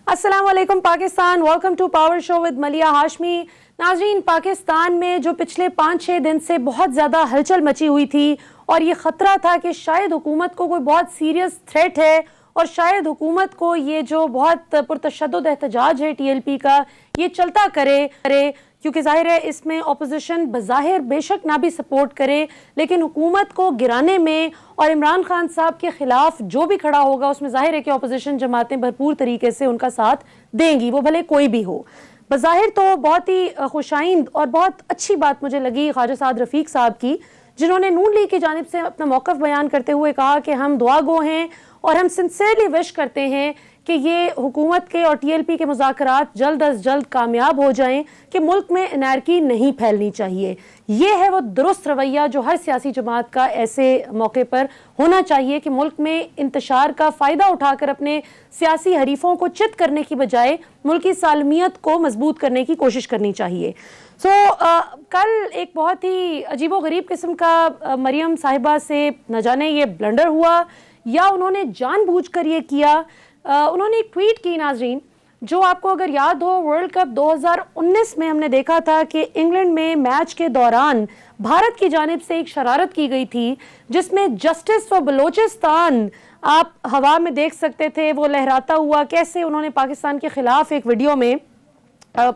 السلام علیکم Pakistan, welcome to power show with Maliha Hashmi. ناظرین، پاکستان میں جو پچھلے 5-6 دن سے بہت زیادہ ہلچل مچی ہوئی تھی اور یہ خطرہ تھا کہ شاید حکومت کو کوئی بہت سیریس تھریٹ ہے اور شاید حکومت کو یہ جو بہت پرتشدد احتجاج ہے ٹی ایل پی کا یہ چلتا کرے کیونکہ ظاہر ہے اس میں اپوزیشن بظاہر بے شک نہ بھی سپورٹ کرے، لیکن حکومت کو گرانے میں اور عمران خان صاحب کے خلاف جو بھی کھڑا ہوگا اس میں ظاہر ہے کہ اپوزیشن جماعتیں بھرپور طریقے سے ان کا ساتھ دیں گی، وہ بھلے کوئی بھی ہو۔ بظاہر تو بہت ہی خوشائند اور بہت اچھی بات مجھے لگی خواجہ سعد رفیق صاحب کی، جنہوں نے نون لیگ کی جانب سے اپنا موقف بیان کرتے ہوئے کہا کہ ہم دعا گو ہیں اور ہم سنسیئرلی وش کرتے ہیں کہ یہ حکومت کے اور ٹی ایل پی کے مذاکرات جلد از جلد کامیاب ہو جائیں کہ ملک میں انارکی نہیں پھیلنی چاہیے۔ یہ ہے وہ درست رویہ جو ہر سیاسی جماعت کا ایسے موقع پر ہونا چاہیے کہ ملک میں انتشار کا فائدہ اٹھا کر اپنے سیاسی حریفوں کو چت کرنے کی بجائے ملکی سالمیت کو مضبوط کرنے کی کوشش کرنی چاہیے۔ کل ایک بہت ہی عجیب و غریب قسم کا مریم صاحبہ سے نہ جانے یہ بلنڈر ہوا یا انہوں نے جان بوجھ کر یہ کیا۔ انہوں نے ایک ٹویٹ کی ناظرین، جو آپ کو اگر یاد ہو ورلڈ کپ 2019 میں ہم نے دیکھا تھا کہ انگلینڈ میں میچ کے دوران بھارت کی جانب سے ایک شرارت کی گئی تھی جس میں جسٹس فار بلوچستان آپ ہوا میں دیکھ سکتے تھے، وہ لہراتا ہوا کیسے انہوں نے پاکستان کے خلاف ایک ویڈیو میں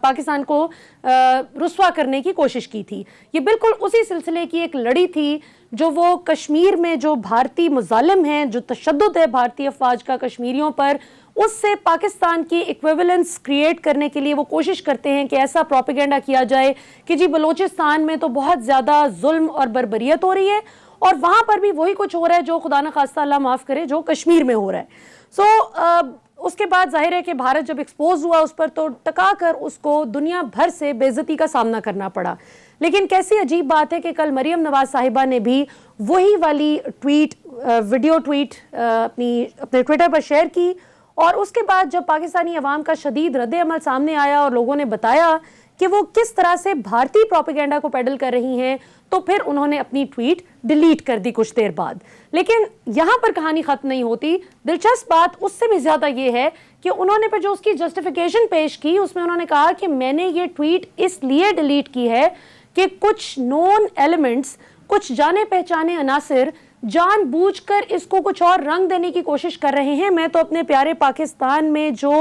پاکستان کو رسوا کرنے کی کوشش کی تھی۔ یہ بالکل اسی سلسلے کی ایک لڑی تھی جو وہ کشمیر میں جو بھارتی مظالم ہیں، جو تشدد ہے بھارتی افواج کا کشمیریوں پر، اس سے پاکستان کی ایکویولنس کریٹ کرنے کے لیے وہ کوشش کرتے ہیں کہ ایسا پروپیگنڈا کیا جائے کہ جی بلوچستان میں تو بہت زیادہ ظلم اور بربریت ہو رہی ہے اور وہاں پر بھی وہی کچھ ہو رہا ہے جو خدا نہ خواستہ اللہ معاف کرے جو کشمیر میں ہو رہا ہے۔ اس کے بعد ظاہر ہے کہ بھارت جب ایکسپوز ہوا اس پر تو ٹکا کر اس کو دنیا بھر سے بے عزتی کا سامنا کرنا پڑا۔ لیکن کیسی عجیب بات ہے کہ کل مریم نواز صاحبہ نے بھی وہی والی ویڈیو ٹویٹ اپنے ٹویٹر پر شیئر کی، اور اس کے بعد جب پاکستانی عوام کا شدید رد عمل سامنے آیا اور لوگوں نے بتایا کہ وہ کس طرح سے بھارتی پروپیگنڈا کو پیڈل کر رہی ہیں، تو پھر انہوں نے اپنی ٹویٹ ڈیلیٹ کر دی کچھ دیر بعد۔ لیکن یہاں پر کہانی ختم نہیں ہوتی، دلچسپ بات اس سے بھی زیادہ یہ ہے کہ انہوں نے پھر جو اس کی جسٹیفیکیشن پیش کی اس میں انہوں نے کہا کہ میں نے یہ ٹویٹ اس لیے ڈیلیٹ کی ہے کہ کچھ نون ایلیمنٹس، کچھ جانے پہچانے عناصر جان بوجھ کر اس کو کچھ اور رنگ دینے کی کوشش کر رہے ہیں۔ میں تو اپنے پیارے پاکستان میں جو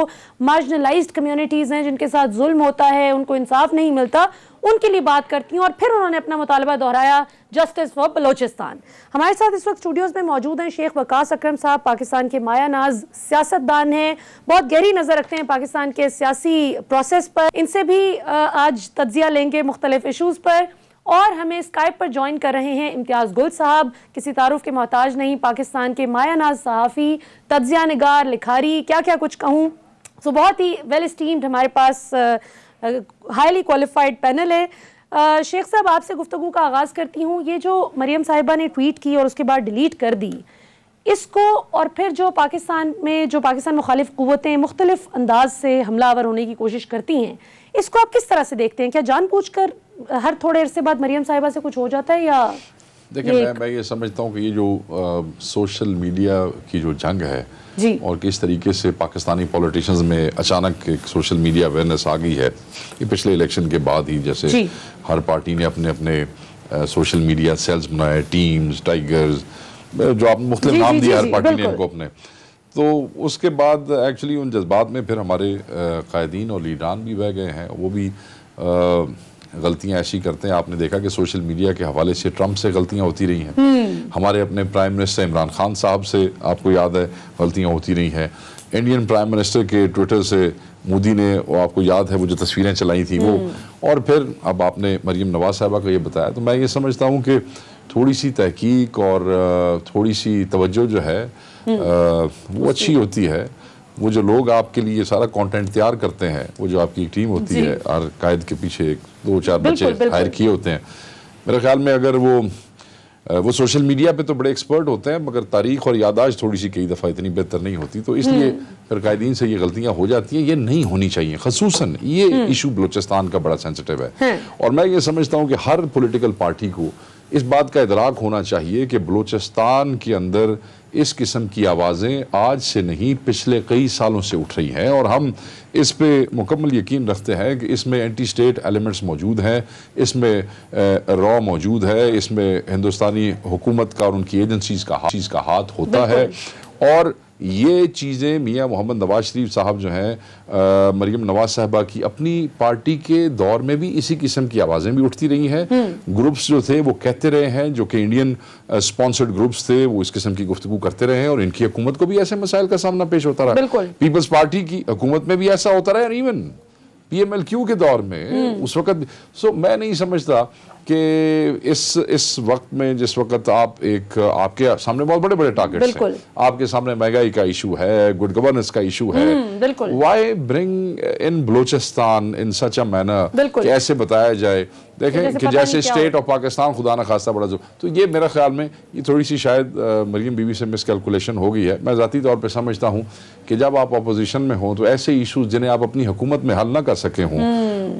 مارجنلائزڈ کمیونٹیز ہیں، جن کے ساتھ ظلم ہوتا ہے، ان کو انصاف نہیں ملتا، ان کے لیے بات کرتی ہوں۔ اور پھر انہوں نے اپنا مطالبہ دہرایا جسٹس فار بلوچستان۔ ہمارے ساتھ اس وقت اسٹوڈیوز میں موجود ہیں شیخ وقاص اکرم صاحب، پاکستان کے مایہ ناز سیاستدان ہیں، بہت گہری نظر رکھتے ہیں پاکستان کے سیاسی پروسیس پر۔ ان سے بھی آج تجزیہ لیں گے مختلف ایشوز پر۔ اور ہمیں اسکائپ پر جوائن کر رہے ہیں امتیاز گل صاحب، کسی تعارف کے محتاج نہیں، پاکستان کے مایہ ناز صحافی، تجزیہ نگار، لکھاری، کیا کیا کچھ کہوں۔ بہت ہی ویل اسٹیمڈ ہمارے پاس ہائیلی کوالیفائڈ پینل ہے۔ شیخ صاحب آپ سے گفتگو کا آغاز کرتی ہوں۔ یہ جو مریم صاحبہ نے ٹویٹ کی اور اس کے بعد ڈیلیٹ کر دی، اس کو اور پھر جو پاکستان مخالف قوتیں مختلف انداز سے حملہ آور ہونے کی کوشش کرتی ہیں، اس کو آپ کس طرح سے دیکھتے ہیں؟ کیا جان پوچھ کر ہر تھوڑے عرصے بعد مریم صاحبہ سے کچھ ہو جاتا ہے یا؟ دیکھیں میں یہ سمجھتا ہوں کہ یہ جو سوشل میڈیا کی جو جنگ ہے اور کس طریقے سے پاکستانی پولیٹیشنز میں اچانک ایک سوشل میڈیا اویئرنیس آ گئی ہے، یہ پچھلے الیکشن کے بعد ہی جیسے ہر پارٹی نے اپنے سوشل میڈیا سیلز بنائے، ٹیمز، ٹائیگرز، جو آپ مختلف نام دیا ہر پارٹی نے ان کو اپنے، تو اس کے بعد ایکچولی ان جذبات میں پھر ہمارے قائدین اور لیڈران بھی بہ گئے ہیں، وہ بھی غلطیاں ایسی کرتے ہیں۔ آپ نے دیکھا کہ سوشل میڈیا کے حوالے سے ٹرمپ سے غلطیاں ہوتی رہی ہیں، ہمارے اپنے پرائم منسٹر عمران خان صاحب سے آپ کو یاد ہے غلطیاں ہوتی رہی ہیں، انڈین پرائم منسٹر کے ٹویٹر سے مودی نے، وہ آپ کو یاد ہے وہ جو تصویریں چلائی تھیں وہ، اور پھر اب آپ نے مریم نواز صاحبہ کو یہ بتایا، تو میں یہ سمجھتا ہوں کہ تھوڑی سی تحقیق اور تھوڑی سی توجہ جو ہے وہ اچھی ہوتی ہے۔ وہ جو لوگ آپ کے لیے سارا کانٹینٹ تیار کرتے ہیں، وہ جو آپ کی ایک ٹیم ہوتی ہے، ہر قائد کے پیچھے 2-4 بچے ہائر کیے ہوتے ہیں، میرے خیال میں اگر وہ سوشل میڈیا پہ تو بڑے ایکسپرٹ ہوتے ہیں، مگر تاریخ اور یادداشت تھوڑی سی کئی دفعہ اتنی بہتر نہیں ہوتی، تو اس لیے پھر قائدین سے یہ غلطیاں ہو جاتی ہیں۔ یہ نہیں ہونی چاہیے، خصوصاً یہ ایشو بلوچستان کا بڑا سینسٹیو ہے، اور میں یہ سمجھتا ہوں کہ ہر پولیٹیکل پارٹی کو اس بات کا ادراک ہونا چاہیے کہ بلوچستان کے اندر اس قسم کی آوازیں آج سے نہیں پچھلے کئی سالوں سے اٹھ رہی ہیں، اور ہم اس پہ مکمل یقین رکھتے ہیں کہ اس میں اینٹی اسٹیٹ ایلیمنٹس موجود ہیں، اس میں را موجود ہے، اس میں ہندوستانی حکومت کا اور ان کی ایجنسیز کا ہاتھ ہوتا ہے، اور یہ چیزیں میاں محمد نواز شریف صاحب جو ہیں، مریم نواز صاحبہ کی اپنی پارٹی کے دور میں بھی اسی قسم کی آوازیں بھی اٹھتی رہی ہیں، گروپس جو تھے وہ کہتے رہے ہیں، جو کہ انڈین سپانسرڈ گروپس تھے وہ اس قسم کی گفتگو کرتے رہے ہیں، اور ان کی حکومت کو بھی ایسے مسائل کا سامنا پیش ہوتا رہا، پیپلز پارٹی کی حکومت میں بھی ایسا ہوتا رہا، اور even P M L Q کے دور میں اس وقت میں نہیں سمجھتا کہ اس وقت میں جس وقت آپ کے سامنے بہت بڑے بڑے ٹارگٹس ہیں، آپ کے سامنے مہنگائی کا ایشو ہے، گڈ گورننس کا ایشو ہے، why bring in Balochistan in such a manner کہ ایسے بتایا جائے، دیکھیں کہ جیسے اسٹیٹ آف پاکستان خدا نہ خواستہ بڑا تو یہ میرا خیال میں یہ تھوڑی سی شاید مریم بی بی سے مس کیلکولیشن ہو گئی ہے۔ میں ذاتی طور پہ سمجھتا ہوں کہ جب آپ اپوزیشن میں ہوں تو ایسے ایشوز جنہیں آپ اپنی حکومت میں حل نہ کر سکے ہوں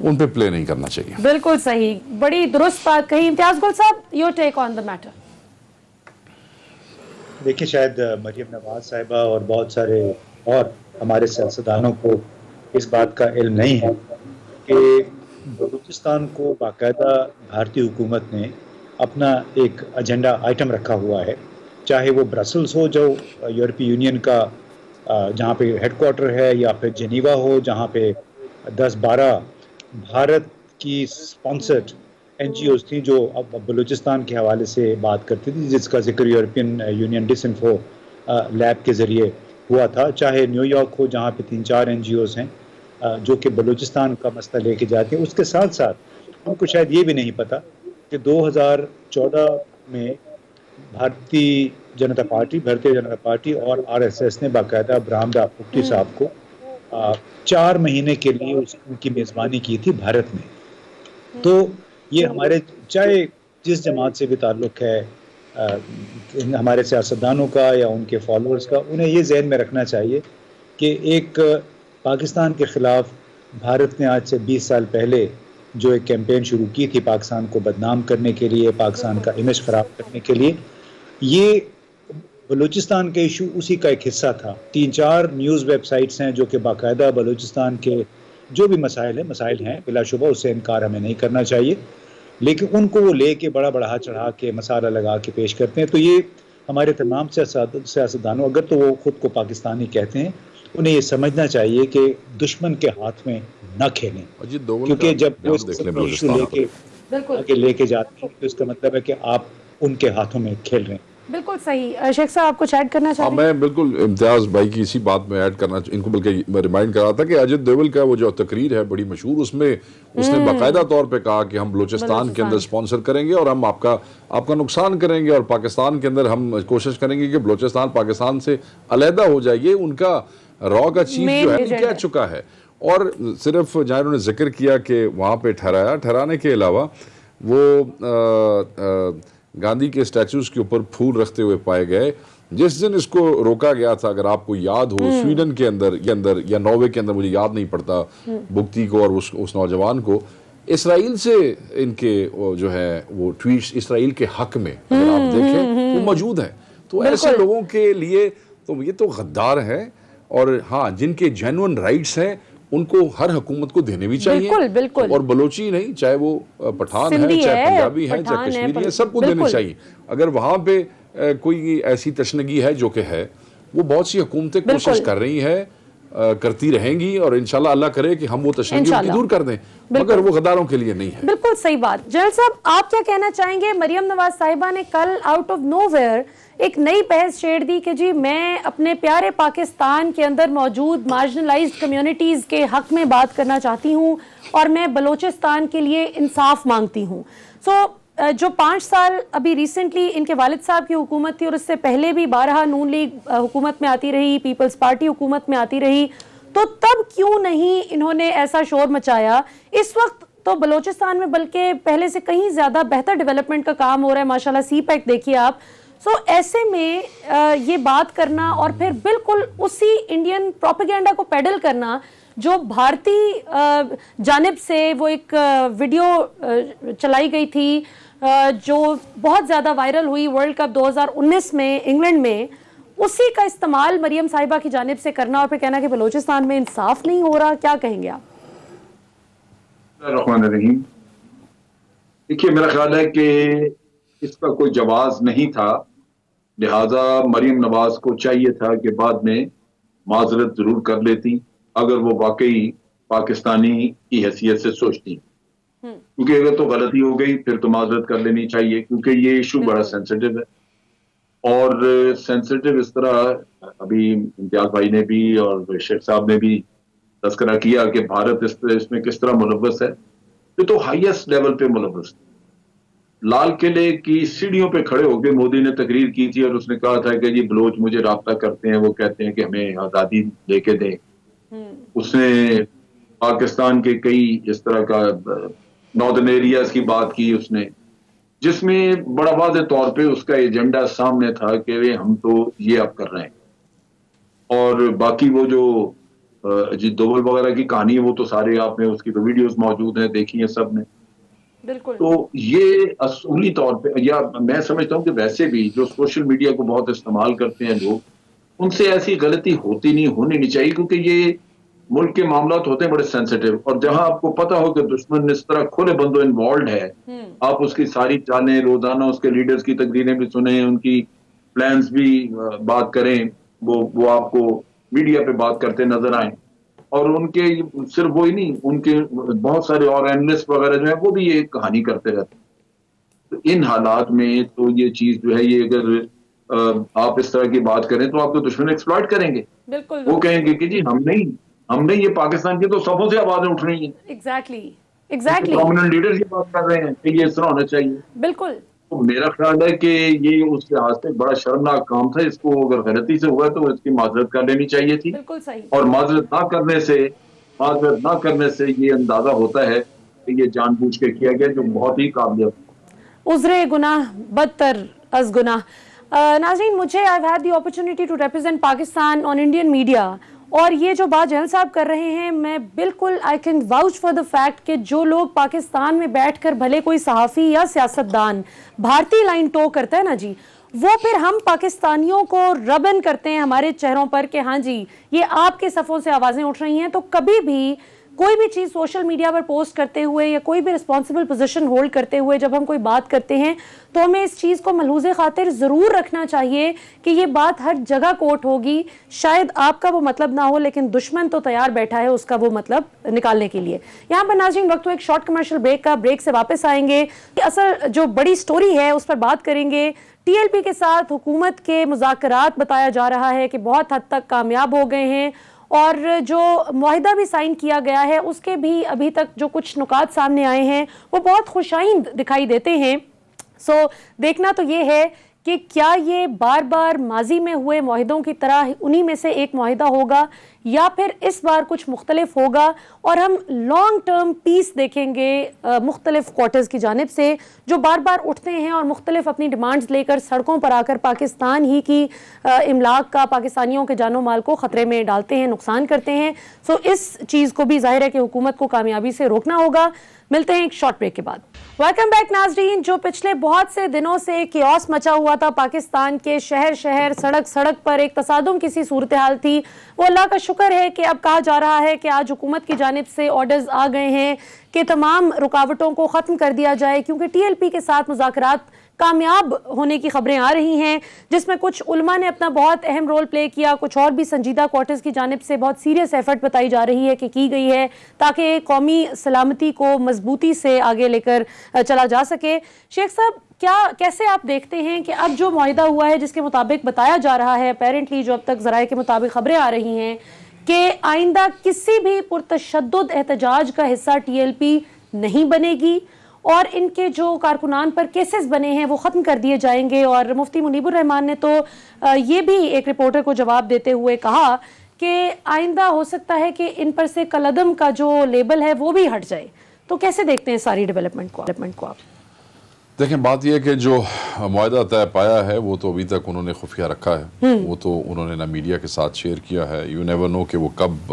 ان پہ پلے نہیں کرنا چاہیے۔ بالکل صحیح، بڑی درست بات کہی۔ امتیاز گل صاحب، your take on the matter. دیکھیں، شاید مریم نواز صاحبہ اور بہت سارے اور ہمارے سیاستدانوں کو اس بات کا علم نہیں ہے کہ بلوچستان کو باقاعدہ بھارتی حکومت نے اپنا ایک ایجنڈا آئٹم رکھا ہوا ہے، چاہے وہ برسلز ہو جو یورپی یونین کا جہاں پہ ہیڈ کوارٹر ہے، یا پھر جنیوا ہو جہاں پہ 10-12 بھارت کی سپانسرڈ این جی اوز تھیں جو اب بلوچستان کے حوالے سے بات کرتی تھی، جس کا ذکر یورپین یونین ڈس انفو لیب کے ذریعے ہوا تھا، چاہے نیو یارک ہو جہاں پہ 3-4 این جی اوز ہیں جو کہ بلوچستان کا مسئلہ لے کے جاتے ہیں۔ اس کے ساتھ ساتھ ان کو شاید یہ بھی نہیں پتا کہ 2014 میں بھارتیہ جنتا پارٹی اور آر ایس ایس نے باقاعدہ برہمدہ مفتی صاحب کو 4 مہینے کے لیے ان کی میزبانی کی تھی بھارت میں۔ تو یہ ہمارے چاہے جس جماعت سے بھی تعلق ہے، ہمارے سیاستدانوں کا یا ان کے فالوورز کا، انہیں یہ ذہن میں رکھنا چاہیے کہ ایک پاکستان کے خلاف بھارت نے آج سے 20 سال پہلے جو ایک کیمپین شروع کی تھی پاکستان کو بدنام کرنے کے لیے، پاکستان کا امیج خراب کرنے کے لیے، یہ بلوچستان کے ایشو اسی کا ایک حصہ تھا۔ 3-4 نیوز ویب سائٹس ہیں جو کہ باقاعدہ بلوچستان کے جو بھی مسائل ہیں بلا شبہ اس سے انکار ہمیں نہیں کرنا چاہیے، لیکن ان کو وہ لے کے بڑا چڑھا کے مسالہ لگا کے پیش کرتے ہیں۔ تو یہ ہمارے تمام سیاستدانوں، اگر تو وہ خود کو پاکستانی کہتے ہیں، انہیں یہ سمجھنا چاہیے کہ دشمن کے ہاتھ میں نہ کھیلیں، کیونکہ جب وہ ایشو لے کے جاتے ہیں تو اس کا مطلب ہے کہ آپ ان کے ہاتھوں میں کھیل رہے ہیں۔ بالکل صحیح۔ شیخ صاحب آپ کچھ ایڈ کرنا چاہتے ہیں؟ میں بالکل امتیاز بھائی کی اسی بات میں ایڈ کرنا، ان کو بلکہ ریمائنڈ کرا تھا کہ اجت دوول کا وہ جو تقریر ہے بڑی مشہور، اس میں اس نے باقاعدہ طور پہ کہا کہ ہم بلوچستان کے اندر سپانسر کریں گے اور ہم آپ کا نقصان کریں گے، اور پاکستان کے اندر ہم کوشش کریں گے کہ بلوچستان پاکستان سے علیحدہ ہو جائے۔ یہ ان کا را کا چیف جو ہے کہہ چکا ہے، اور صرف جہاں انہوں نے ذکر کیا کہ وہاں پہ ٹھہرانے کے علاوہ وہ گاندھی کے اسٹیچوز کے اوپر پھول رکھتے ہوئے پائے گئے۔ جس دن اس کو روکا گیا تھا، اگر آپ کو یاد ہو، سویڈن کے اندر یا ناروے کے اندر، مجھے یاد نہیں پڑتا، بگتی کو اور اس نوجوان کو، اسرائیل سے ان کے جو ہے وہ ٹویٹس اسرائیل کے حق میں اگر آپ دیکھیں وہ موجود ہیں۔ تو ایسے لوگوں کے لیے تو یہ تو غدار ہے، اور ہاں جن کے جینوئن رائٹس ہیں ان کو ہر حکومت کو دینے بھی چاہیے، اور بلوچی نہیں، چاہے وہ پٹھان ہے، چاہے پنجابی ہے، چاہے کشمیری ہے، سب کو دینے چاہیے۔ اگر وہاں پہ کوئی ایسی تشنگی ہے جو کہ ہے، وہ بہت سی حکومتیں کوشش کر رہی ہیں، کرتی رہیں گی، اور انشاءاللہ اللہ کرے کہ ہم وہ تشنگی ان کی دور کر دیں، مگر وہ غداروں کے لیے نہیں ہے۔ بالکل صحیح بات۔ جنرل صاحب آپ کیا کہنا چاہیں گے؟ مریم نواز صاحبہ نے کل آؤٹ آف نو ویئر ایک نئی بحث چھیڑ دی کہ جی میں اپنے پیارے پاکستان کے اندر موجود مارجنلائزڈ کمیونٹیز کے حق میں بات کرنا چاہتی ہوں، اور میں بلوچستان کے لیے انصاف مانگتی ہوں۔ جو 5 سال ابھی ریسنٹلی ان کے والد صاحب کی حکومت تھی، اور اس سے پہلے بھی 12 نون لیگ حکومت میں آتی رہی، پیپلز پارٹی حکومت میں آتی رہی، تو تب کیوں نہیں انہوں نے ایسا شور مچایا؟ اس وقت تو بلوچستان میں بلکہ پہلے سے کہیں زیادہ بہتر ڈیولپمنٹ کا کام ہو رہا ہے، ماشاءاللہ سی پیک دیکھیے آپ۔ ایسے میں یہ بات کرنا اور پھر بالکل اسی انڈین پروپیگینڈا کو پیڈل کرنا جو بھارتی جانب سے وہ ایک ویڈیو چلائی گئی تھی جو بہت زیادہ وائرل ہوئی ورلڈ کپ 2019 میں انگلینڈ میں، اسی کا استعمال مریم صاحبہ کی جانب سے کرنا اور پھر کہنا کہ بلوچستان میں انصاف نہیں ہو رہا، کیا کہیں گے آپ؟ الرحمن الرحیم، دیکھیے میرا خیال ہے کہ اس کا کوئی جواز نہیں تھا، لہذا مریم نواز کو چاہیے تھا کہ بعد میں معذرت ضرور کر لیتی اگر وہ واقعی پاکستانی کی حیثیت سے سوچتی، کیونکہ اگر تو غلطی ہو گئی پھر تو معذرت کر لینی چاہیے، کیونکہ یہ ایشو بڑا سینسیٹیو ہے۔ اور سینسیٹیو اس طرح ابھی امتیاز بھائی نے بھی اور شیخ صاحب نے بھی تذکرہ کیا کہ بھارت اس میں کس طرح ملوث ہے، یہ تو ہائیسٹ لیول پہ ملوث ہے۔ لال قلعے کی سیڑھیوں پہ کھڑے ہو کے مودی نے تقریر کی تھی اور اس نے کہا تھا کہ جی بلوچ مجھے رابطہ کرتے ہیں، وہ کہتے ہیں کہ ہمیں آزادی لے کے دیں۔ اس نے پاکستان کے کئی اس طرح کا ناردرن ایریاز کی بات کی اس نے، جس میں بڑا واضح طور پہ اس کا ایجنڈا سامنے تھا کہ ہم تو یہ اب کر رہے ہیں۔ اور باقی وہ جو جی دوبل وغیرہ کی کہانی ہے وہ تو سارے آپ نے اس کی تو ویڈیوز موجود ہیں، دیکھی ہیں سب نے۔ بالکل۔ تو یہ اصولی طور پہ، یا میں سمجھتا ہوں کہ ویسے بھی جو سوشل میڈیا کو بہت استعمال کرتے ہیں لوگ، ان سے ایسی غلطی ہونی نہیں چاہیے، کیونکہ یہ ملک کے معاملات ہوتے ہیں بڑے سینسیٹیو، اور جہاں آپ کو پتا ہو کہ دشمن اس طرح کھلے بندوں انوالوڈ ہے، آپ اس کی ساری چالیں روزانہ اس کے لیڈرز کی تقریریں بھی سنیں، ان کی پلانز بھی بات کریں، وہ آپ کو میڈیا پہ بات کرتے نظر آئیں، اور ان کے صرف وہی نہیں، ان کے بہت سارے اور اینالسٹ وغیرہ جو ہیں وہ بھی یہ کہانی کرتے رہتے ہیں۔ تو ان حالات میں تو یہ چیز جو ہے، یہ اگر آپ اس طرح کی بات کریں تو آپ کو دشمن ایکسپلائٹ کریں گے، وہ کہیں گے کہ جی ہم نہیں یہ پاکستان کی تو صفوں سے آوازیں اٹھ رہی ہیں، ایگزیکٹلی پرومیننٹ لیڈر کی بات کر رہے ہیں کہ یہ اس طرح ہونا چاہیے۔ بالکل۔ تو میرا خیال ہے کہ یہ اس لحاظ سے بڑا شرمناک کام تھا، اس کو اگر غلطی سے ہوا تو اس کی معذرت کر لینی چاہیے تھی، بالکل صحیح۔ اور معذرت نہ کرنے سے یہ اندازہ ہوتا ہے کہ یہ جان بوجھ کے کیا گیا، جو بہت ہی قابل عذر گناہ بدتر از گناہ۔ ناظرین، مجھے I've had the opportunity to represent Pakistan on Indian media، اور یہ جو بات جہل صاحب کر رہے ہیں، میں بالکل I can vouch for the fact کہ جو لوگ پاکستان میں بیٹھ کر بھلے کوئی صحافی یا سیاستدان بھارتی لائن ٹو کرتا ہے نا جی، وہ پھر ہم پاکستانیوں کو ربن کرتے ہیں ہمارے چہروں پر کہ ہاں جی یہ آپ کے صفوں سے آوازیں اٹھ رہی ہیں، تو کبھی بھی کوئی بھی چیز سوشل میڈیا پر پوسٹ کرتے ہوئے یا کوئی بھی رسپانسبل پوزیشن ہولڈ کرتے ہوئے جب ہم کوئی بات کرتے ہیں تو ہمیں اس چیز کو ملحوظ خاطر ضرور رکھنا چاہیے کہ یہ بات ہر جگہ کوٹ ہوگی، شاید آپ کا وہ مطلب نہ ہو لیکن دشمن تو تیار بیٹھا ہے اس کا وہ مطلب نکالنے کے لیے۔ یہاں پر ناظرین وقت ایک شارٹ کمرشل بریک کا، بریک سے واپس آئیں گے، اصل جو بڑی سٹوری ہے اس پر بات کریں گے۔ ٹی ایل پی کے ساتھ حکومت کے مذاکرات بتایا جا رہا ہے کہ بہت حد تک کامیاب ہو گئے ہیں، اور جو معاہدہ بھی سائن کیا گیا ہے اس کے بھی ابھی تک جو کچھ نکات سامنے آئے ہیں وہ بہت خوشائند دکھائی دیتے ہیں۔ سو دیکھنا تو یہ ہے کہ کیا یہ بار بار ماضی میں ہوئے معاہدوں کی طرح انہی میں سے ایک معاہدہ ہوگا یا پھر اس بار کچھ مختلف ہوگا، اور ہم لانگ ٹرم پیس دیکھیں گے مختلف کوارٹرز کی جانب سے جو بار بار اٹھتے ہیں اور مختلف اپنی ڈیمانڈز لے کر سڑکوں پر آ کر پاکستان ہی کی املاک کا، پاکستانیوں کے جان و مال کو خطرے میں ڈالتے ہیں، نقصان کرتے ہیں۔ سو اس چیز کو بھی ظاہر ہے کہ حکومت کو کامیابی سے روکنا ہوگا۔ ملتے ہیں ایک شارٹ بریک کے بعد۔ ویلکم بیک ناظرین، جو پچھلے بہت سے دنوں سے کیوس مچا ہوا تھا پاکستان کے شہر شہر، سڑک سڑک پر ایک تصادم کی سی صورتحال تھی، وہ اللہ کا شکر ہے کہ اب کہا جا رہا ہے کہ آج حکومت کی جانب سے آرڈرز آ گئے ہیں کہ تمام رکاوٹوں کو ختم کر دیا جائے، کیونکہ ٹی ایل پی کے ساتھ مذاکرات کامیاب ہونے کی خبریں آ رہی ہیں، جس میں کچھ علماء نے اپنا بہت اہم رول پلے کیا، کچھ اور بھی سنجیدہ کوارٹرز کی جانب سے بہت سیریس ایفرٹ بتائی جا رہی ہے کہ کی گئی ہے تاکہ قومی سلامتی کو مضبوطی سے آگے لے کر چلا جا سکے۔ شیخ صاحب، کیسے آپ دیکھتے ہیں کہ اب جو معاہدہ ہوا ہے جس کے مطابق بتایا جا رہا ہے، اپیرنٹلی جو اب تک ذرائع کے مطابق خبریں آ رہی ہیں کہ آئندہ کسی بھی پرتشدد احتجاج کا حصہ ٹی ایل پی نہیں بنے گی، اور ان کے جو کارکنان پر کیسز بنے ہیں وہ ختم کر دیے جائیں گے، اور مفتی منیب الرحمان نے تو یہ بھی ایک رپورٹر کو جواب دیتے ہوئے کہا کہ آئندہ ہو سکتا ہے کہ ان پر سے کالعدم کا جو لیبل ہے وہ بھی ہٹ جائے۔ تو کیسے دیکھتے ہیں ساری ڈیولپمنٹ کو آپ؟ دیکھیں، بات یہ ہے کہ جو معاہدہ طے پایا ہے وہ تو ابھی تک انہوں نے خفیہ رکھا ہے، وہ تو انہوں نے نہ میڈیا کے ساتھ شیئر کیا ہے، یو نیور نو کہ وہ کب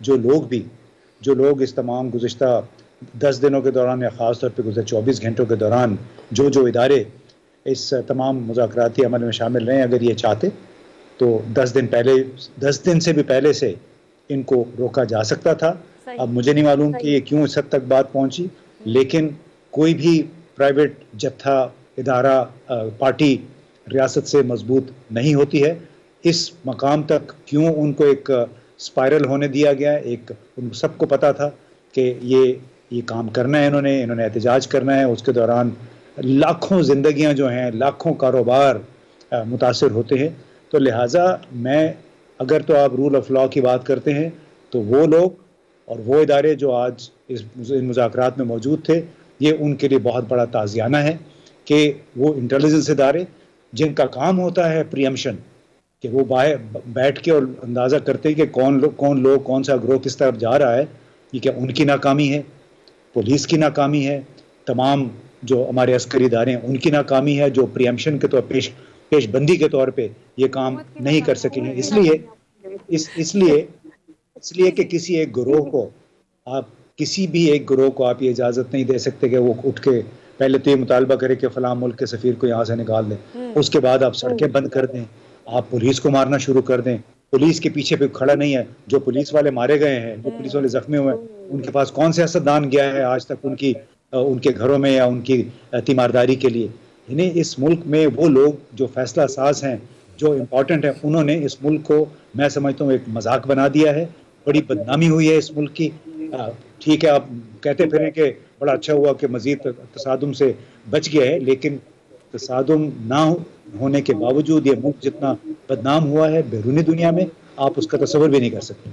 جو لوگ اس تمام گزشتہ 10 دنوں کے دوران یا خاص طور پہ گزشتہ 24 گھنٹوں کے دوران جو ادارے اس تمام مذاکراتی عمل میں شامل رہے، اگر یہ چاہتے تو 10 دن سے بھی پہلے سے ان کو روکا جا سکتا تھا. اب مجھے نہیں معلوم کہ یہ کیوں اس حد تک بات پہنچی، لیکن کوئی بھی پرائیویٹ جتھا، ادارہ، پارٹی ریاست سے مضبوط نہیں ہوتی ہے. اس مقام تک کیوں ان کو ایک اسپائرل ہونے دیا گیا؟ ان سب کو پتا تھا کہ یہ کام کرنا ہے، انہوں نے احتجاج کرنا ہے. اس کے دوران لاکھوں زندگیاں جو ہیں، لاکھوں کاروبار متاثر ہوتے ہیں. تو لہٰذا اگر تو آپ رول آف لاء کی بات کرتے ہیں تو وہ لوگ اور وہ ادارے جو آج ان مذاکرات میں موجود تھے، یہ ان کے لیے بہت بڑا تعزیانہ ہے کہ وہ انٹیلیجنس ادارے جن کا کام ہوتا ہے پریمپشن، کہ وہ بیٹھ کے اور اندازہ کرتے کہ کون سا گروہ کس طرف جا رہا ہے. یہ کہ ان کی ناکامی ہے، پولیس کی ناکامی ہے، تمام جو ہمارے عسکری ادارے ہیں ان کی ناکامی ہے، جو پریمپشن کے طور پیش بندی کے طور پہ یہ کام نہیں کر سکے ہیں. اس لیے کہ کسی ایک گروہ کو آپ یہ اجازت نہیں دے سکتے کہ وہ اٹھ کے پہلے تو یہ مطالبہ کرے کہ فلاں ملک کے سفیر کو یہاں سے نکال دیں، اس کے بعد آپ سڑکیں بند کر دیں، آپ پولیس کو مارنا شروع کر دیں. پولیس کے پیچھے پہ کھڑا نہیں ہے. جو پولیس والے مارے گئے ہیں، جو پولیس والے زخمی ہوئے ہیں، ان کے پاس کون سیاستدان گیا ہے آج تک ان کے گھروں میں یا ان کی تیمارداری کے لیے؟ یعنی اس ملک میں وہ لوگ جو فیصلہ ساز ہیں، جو امپورٹنٹ ہیں، انہوں نے اس ملک کو میں سمجھتا ہوں ایک مذاق بنا دیا ہے. بڑی بدنامی ہوئی ہے اس ملک کی. ٹھیک ہے، آپ کہتے پھریں کہ بڑا اچھا ہوا کہ مزید تصادم سے بچ گیا ہے، لیکن تصادم نہ ہونے کے باوجود یہ ملک جتنا بدنام ہوا ہے بیرونی دنیا میں، آپ اس کا تصور بھی نہیں کر سکتے.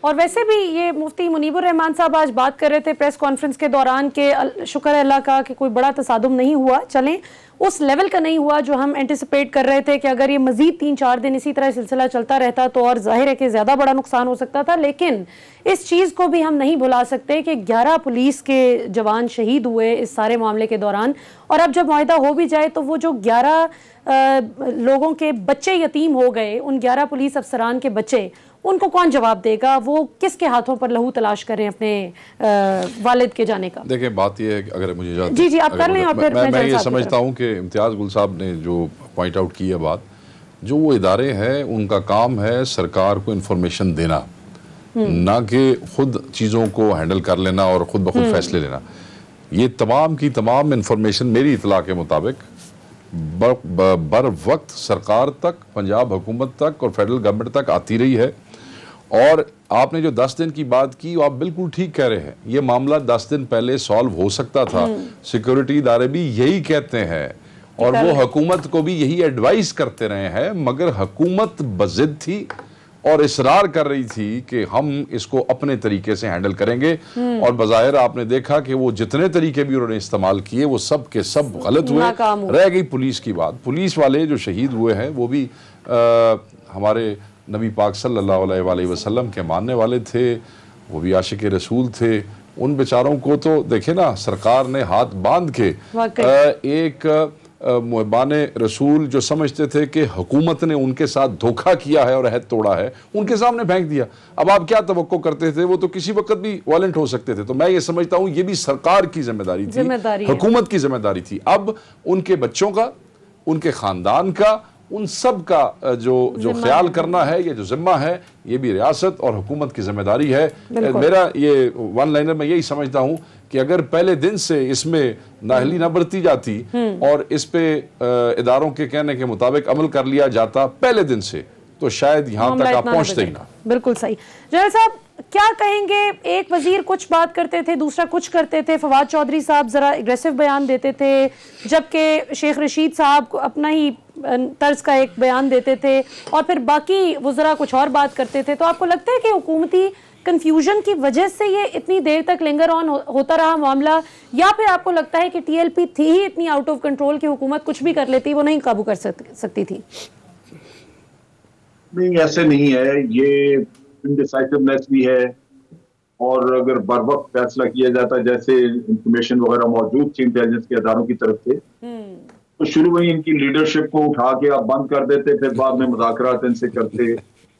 اور ویسے بھی یہ مفتی منیب الرحمان صاحب آج بات کر رہے تھے پریس کانفرنس کے دوران کہ شکر ہے اللہ کا کہ کوئی بڑا تصادم نہیں ہوا، چلیں اس لیول کا نہیں ہوا جو ہم اینٹیسپیٹ کر رہے تھے کہ اگر یہ مزید 3-4 دن اسی طرح سلسلہ چلتا رہتا تو اور ظاہر ہے کہ زیادہ بڑا نقصان ہو سکتا تھا. لیکن اس چیز کو بھی ہم نہیں بھلا سکتے کہ 11 پولیس کے جوان شہید ہوئے اس سارے معاملے کے دوران، اور اب جب معاہدہ ہو بھی جائے تو وہ جو 11 لوگوں کے بچے یتیم ہو گئے، ان 11 پولیس افسران کے بچے، ان کو کون جواب دے گا؟ وہ کس کے ہاتھوں پر لہو تلاش کریں اپنے والد کے جانے کا؟ دیکھیں بات یہ ہے کہ اگر مجھے اجازت جی آپ کر لیں. اور پھر میں یہ سمجھتا ہوں کہ امتیاز گل صاحب نے جو پوائنٹ آؤٹ کی ہے بات، جو وہ ادارے ہیں ان کا کام ہے سرکار کو انفارمیشن دینا، نہ کہ خود چیزوں کو ہینڈل کر لینا اور خود بخود فیصلے لینا. یہ تمام کی تمام انفارمیشن میری اطلاع کے مطابق بر وقت سرکار تک، پنجاب حکومت تک اور فیڈرل گورنمنٹ تک آتی رہی ہے. اور آپ نے جو 10 دن کی بات کی وہ آپ بالکل ٹھیک کہہ رہے ہیں. یہ معاملہ 10 دن پہلے سالو ہو سکتا تھا. سیکورٹی ادارے بھی یہی کہتے ہیں اور وہ حکومت کو بھی یہی ایڈوائز کرتے رہے ہیں، مگر حکومت بضد تھی اور اصرار کر رہی تھی کہ ہم اس کو اپنے طریقے سے ہینڈل کریں گے. اور بظاہر آپ نے دیکھا کہ وہ جتنے طریقے بھی انہوں نے استعمال کیے وہ سب کے سب غلط ہوئے. رہ گئی پولیس کی بات. پولیس والے جو شہید ہوئے ہیں وہ بھی ہمارے نبی پاک صلی اللہ علیہ وآلہ وسلم کے ماننے والے تھے، وہ بھی عاشق رسول تھے. ان بیچاروں کو تو دیکھیں نا، سرکار نے ہاتھ باندھ کے ایک محبان رسول جو سمجھتے تھے کہ حکومت نے ان کے ساتھ دھوکہ کیا ہے اور عہد توڑا ہے، ان کے سامنے پھینک دیا. اب آپ کیا توقع کرتے تھے؟ وہ تو کسی وقت بھی وائلنٹ ہو سکتے تھے. تو میں یہ سمجھتا ہوں یہ بھی سرکار کی ذمہ داری تھی، حکومت کی ذمہ داری تھی. اب ان کے بچوں کا، ان کے خاندان کا، ان سب کا جو خیال کرنا ہے، یہ جو ذمہ ہے، یہ بھی ریاست اور حکومت کی ذمہ داری ہے. میرا یہ ون لائنر میں یہی سمجھتا ہوں کہ اگر پہلے دن سے اس میں نااہلی نہ برتی جاتی اور اس پہ اداروں کے کہنے کے مطابق عمل کر لیا جاتا پہلے دن سے، تو شاید یہاں تک آپ پہنچتے ہی نہ. بالکل صحیح. جنرل صاحب کیا کہیں گے؟ ایک وزیر کچھ بات کرتے تھے، دوسرا کچھ کرتے تھے. فواد چودھری صاحب ذرا اگریسو بیان دیتے تھے، جبکہ شیخ رشید صاحب اپنا ہی طرز کا ایک بیان دیتے تھے، اور پھر باقی وزراء کچھ اور بات کرتے تھے. تو آپ کو لگتا ہے کہ حکومتی کنفیوژن کی وجہ سے یہ اتنی دیر تک لنگر آن ہوتا رہا معاملہ، یا پھر آپ کو لگتا ہے کہ ٹی ایل پی تھی ہی اتنی آؤٹ آف کنٹرول کہ حکومت کچھ بھی کر لیتی، وہ نہیں قابو کر سکتی تھی؟ نہیں، ایسے نہیں ہے. یہ انڈیسائسونیس بھی ہے، اور اگر بر وقت فیصلہ کیا جاتا جیسے انفارمیشن وغیرہ موجود تھی انٹیلیجنس کے اداروں کی طرف سے، تو شروع میں ان کی لیڈرشپ کو اٹھا کے آپ بند کر دیتے، پھر بعد میں مذاکرات ان سے کرتے.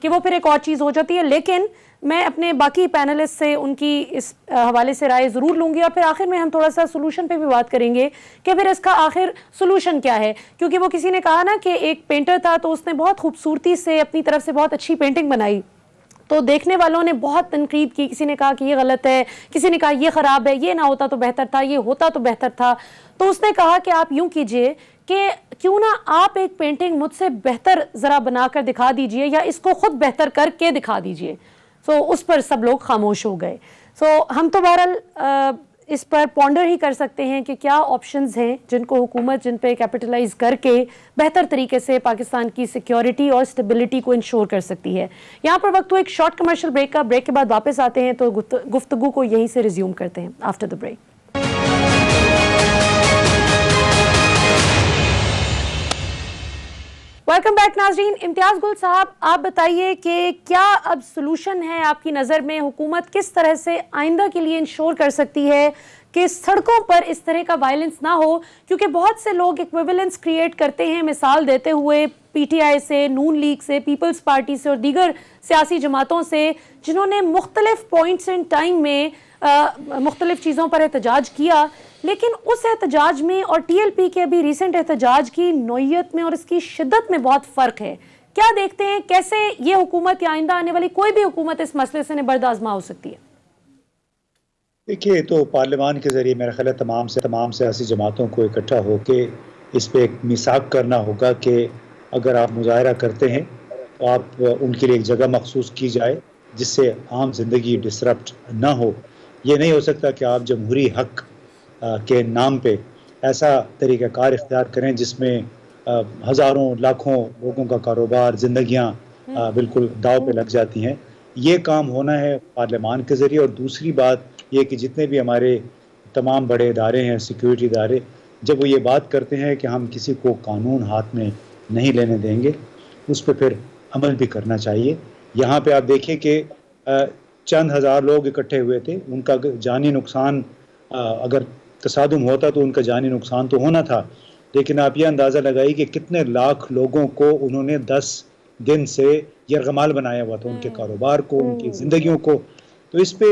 کہ وہ پھر ایک اور چیز ہو جاتی ہے. لیکن میں اپنے باقی پینلسٹ سے ان کی اس حوالے سے رائے ضرور لوں گی, اور پھر آخر میں ہم تھوڑا سا سولوشن پہ بھی بات کریں گے کہ پھر اس کا آخر سولوشن کیا ہے. کیونکہ وہ کسی نے کہا نا کہ ایک پینٹر تھا تو اس نے بہت خوبصورتی سے اپنی طرف سے بہت اچھی پینٹنگ بنائی, تو دیکھنے والوں نے بہت تنقید کی, کسی نے کہا کہ یہ غلط ہے, کسی نے کہا یہ خراب ہے, یہ نہ ہوتا تو بہتر تھا, یہ ہوتا تو بہتر تھا. تو اس نے کہا کہ آپ یوں کیجئے کہ کیوں نہ آپ ایک پینٹنگ مجھ سے بہتر ذرا بنا کر دکھا دیجئے, یا اس کو خود بہتر کر کے دکھا دیجئے. سو اس پر سب لوگ خاموش ہو گئے. سو ہم تو بہرحال اس پر پونڈر ہی کر سکتے ہیں کہ کیا آپشنز ہیں جن کو حکومت جن پہ کیپٹلائز کر کے بہتر طریقے سے پاکستان کی سیکیورٹی اور اسٹیبلٹی کو انشور کر سکتی ہے. یہاں پر وقت ہو ایک شارٹ کمرشل بریک کا. بریک کے بعد واپس آتے ہیں تو گفتگو کو یہیں سے ریزیوم کرتے ہیں after the break. Welcome back ناظرین. امتیاز گل صاحب, آپ بتائیے کہ کیا اب سولوشن ہے آپ کی نظر میں؟ حکومت کس طرح سے آئندہ کے لیے انشور کر سکتی ہے کہ سڑکوں پر اس طرح کا وائلنس نہ ہو؟ کیونکہ بہت سے لوگ ایکویولنس کریٹ کرتے ہیں, مثال دیتے ہوئے پی ٹی آئی سے, نون لیگ سے, پیپلز پارٹی سے اور دیگر سیاسی جماعتوں سے, جنہوں نے مختلف پوائنٹس ان ٹائم میں مختلف چیزوں پر احتجاج کیا, لیکن اس احتجاج میں اور ٹی ایل پی کے ابھی ریسنٹ احتجاج کی نوعیت میں اور اس کی شدت میں بہت فرق ہے. کیا دیکھتے ہیں کیسے یہ حکومت یا آئندہ آنے والی کوئی بھی حکومت اس مسئلے سے نبرد آزما ہو سکتی ہے؟ دیکھیے, تو پارلیمان کے ذریعے میرا خیال ہے تمام سیاسی جماعتوں کو اکٹھا ہو کے اس پہ ایک میثاق کرنا ہوگا کہ اگر آپ مظاہرہ کرتے ہیں تو آپ ان کے لیے ایک جگہ مخصوص کی جائے جس سے عام زندگی ڈسرپٹ نہ ہو. یہ نہیں ہو سکتا کہ آپ جمہوری حق کے نام پہ ایسا طریقہ کار اختیار کریں جس میں ہزاروں لاکھوں لوگوں کا کاروبار, زندگیاں بالکل داؤ پہ لگ جاتی ہیں. یہ کام ہونا ہے پارلیمان کے ذریعے. اور دوسری بات یہ کہ جتنے بھی ہمارے تمام بڑے ادارے ہیں, سیکیورٹی ادارے, جب وہ یہ بات کرتے ہیں کہ ہم کسی کو قانون ہاتھ میں نہیں لینے دیں گے, اس پہ پھر عمل بھی کرنا چاہیے. یہاں پہ آپ دیکھیں کہ چند ہزار لوگ اکٹھے ہوئے تھے, ان کا جانی نقصان اگر تصادم ہوتا تو ان کا جانی نقصان تو ہونا تھا, لیکن آپ یہ اندازہ لگائیے کہ کتنے لاکھ لوگوں کو انہوں نے 10 دن سے یرغمال بنایا ہوا تھا, ان کے کاروبار کو, ان کی زندگیوں کو. تو اس پہ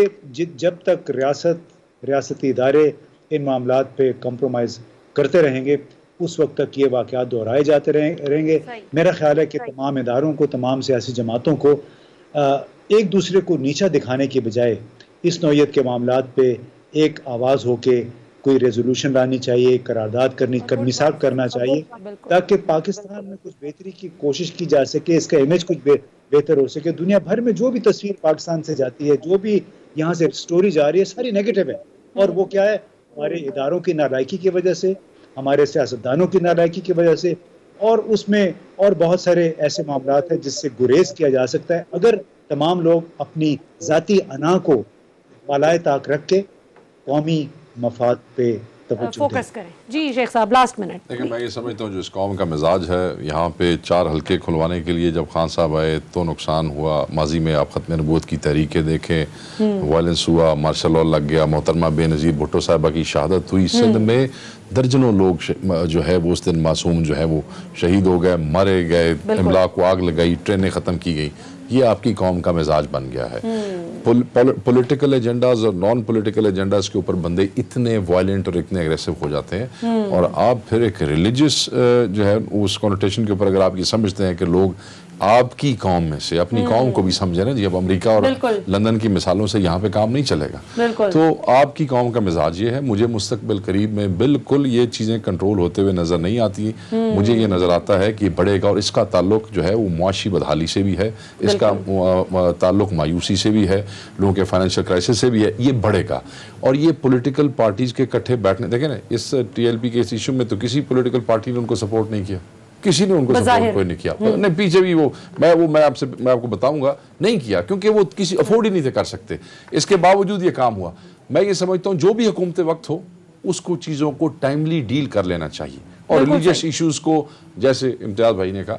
جب تک ریاستی ادارے ان معاملات پہ کمپرومائز کرتے رہیں گے, اس وقت تک یہ واقعات دہرائے جاتے رہیں گے. میرا خیال ہے کہ تمام اداروں کو, تمام سیاسی جماعتوں کو ایک دوسرے کو نیچا دکھانے کے بجائے اس نوعیت کے معاملات پہ ایک آواز ہو کے کوئی ریزولوشن لانی چاہیے, قرارداد میثاق کرنا چاہیے, تاکہ پاکستان میں کچھ بہتری کی کوشش کی جا سکے, اس کا امیج کچھ بہتر ہو سکے. دنیا بھر میں جو بھی تصویر پاکستان سے جاتی ہے, جو بھی یہاں سے سٹوری جا رہی ہے, ساری نیگیٹو ہے. اور وہ کیا ہے؟ ہمارے اداروں کی نالائکی کی وجہ سے, ہمارے سیاستدانوں کی نالائکی کی وجہ سے, اور اس میں اور بہت سارے ایسے معاملات ہیں جس سے گریز کیا جا سکتا ہے اگر تمام لوگ اپنی ذاتی انا کو بالائے طاق رکھ کے قومی مفاد پہ فوکس کریں. جی شیخ صاحب, لاسٹ منٹ. لیکن میں یہ سمجھتا ہوں جو اس قوم کا مزاج ہے, یہاں پہ 4 حلقے کھلوانے کے لیے جب خان صاحب آئے تو نقصان ہوا. ماضی میں آپ ختم نبوت کی تحریکیں دیکھیں, وائلنس ہوا, مارشل لا لگ گیا, محترمہ بے نظیر بھٹو صاحبہ کی شہادت ہوئی. سندھ میں درجنوں لوگ جو ہے وہ اس دن معصوم جو ہے وہ شہید ہو گئے, مارے گئے, املاک کو آگ لگائی, ٹرینیں ختم کی گئی. یہ آپ کی قوم کا مزاج بن گیا ہے. پولیٹیکل ایجنڈاز اور نان پولیٹیکل ایجنڈاز کے اوپر بندے اتنے وائلنٹ اور اتنے اگریسو ہو جاتے ہیں, اور آپ پھر ایک ریلیجس جو ہے اس کونوٹیشن کے اوپر اگر آپ یہ سمجھتے ہیں کہ لوگ آپ کی قوم میں سے اپنی قوم کو بھی سمجھے نا, جب امریکہ اور لندن کی مثالوں سے یہاں پہ کام نہیں چلے گا. تو آپ کی قوم کا مزاج یہ ہے. مجھے مستقبل قریب میں بالکل یہ چیزیں کنٹرول ہوتے ہوئے نظر نہیں آتی. مجھے یہ نظر آتا ہے کہ یہ بڑھے گا, اور اس کا تعلق جو ہے وہ معاشی بدحالی سے بھی ہے, اس کا تعلق مایوسی سے بھی ہے, لوگوں کے فائنینشیل کرائسس سے بھی ہے. یہ بڑھے گا, اور یہ پولیٹیکل پارٹیز کے اکٹھے بیٹھنے, دیکھیں نا اس ٹی ایل پی کے اس ایشو میں تو کسی پولیٹیکل پارٹی نے ان کو سپورٹ نہیں کیا, کسی نے ان کو سپورٹ کوئی نہیں کیا. نہیں, پیچھے بھی میں آپ کو بتاؤں گا نہیں کیا, کیونکہ وہ کسی افورڈ ہی نہیں تھے کر سکتے. اس کے باوجود یہ کام ہوا. میں یہ سمجھتا ہوں جو بھی حکومت وقت ہو اس کو چیزوں کو ٹائملی ڈیل کر لینا چاہیے, اور ریلیجیس ایشوز کو جیسے امتیاز بھائی نے کہا